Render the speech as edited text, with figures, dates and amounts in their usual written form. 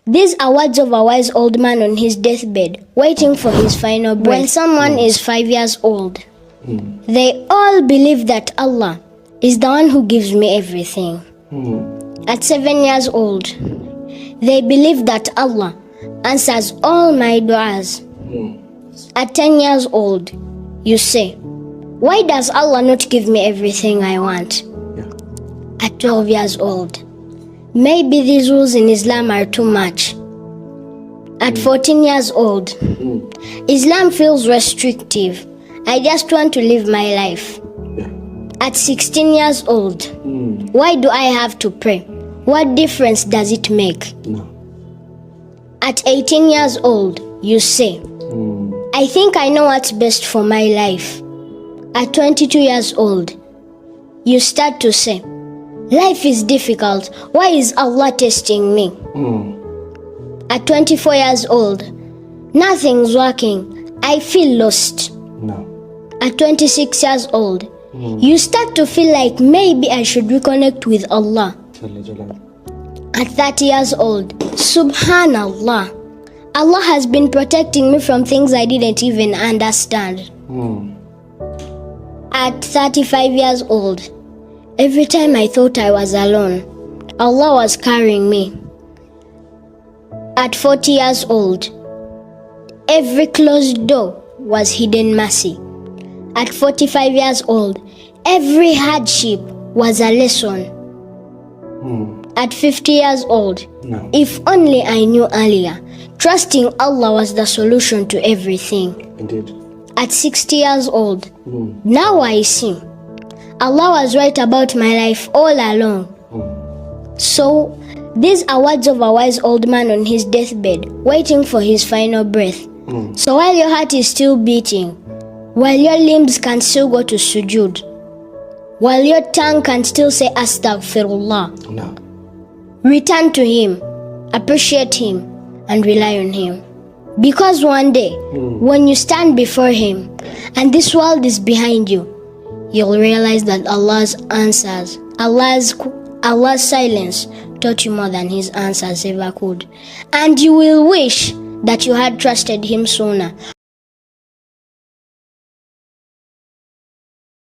These are words of a wise old man on his deathbed, waiting for his final breath. When someone is 5 years old, they all believe that Allah is the one who gives me everything. At 7 years old, they believe that Allah answers all my du'as. At 10 years old, you say, why does Allah not give me everything I want? At 12 years old, maybe these rules in Islam are too much. At 14 years old, Islam feels restrictive. I just want to live my life. At 16 years old, why do I have to pray? What difference does it make? No. At 18 years old, you say, I think I know what's best for my life. At 22 years old, you start to say, life is difficult. Why is Allah testing me? At 24 years old, nothing's working. I feel lost. No. At 26 years old, you start to feel like maybe I should reconnect with Allah. At 30 years old, Subhanallah, Allah has been protecting me from things I didn't even understand. At 35 years old, every time I thought I was alone, Allah was carrying me. At 40 years old, every closed door was hidden mercy. At 45 years old, every hardship was a lesson. At 50 years old, if only I knew earlier, trusting Allah was the solution to everything. Indeed. At 60 years old, now I see. Allah was right about my life all along. So, these are words of a wise old man on his deathbed, waiting for his final breath. So while your heart is still beating, while your limbs can still go to sujood, while your tongue can still say astaghfirullah, No. return to Him, appreciate Him, and rely on Him. Because one day, when you stand before Him, and this world is behind you, you'll realize that Allah's answers, Allah's silence taught you more than His answers ever could. And you will wish that you had trusted Him sooner.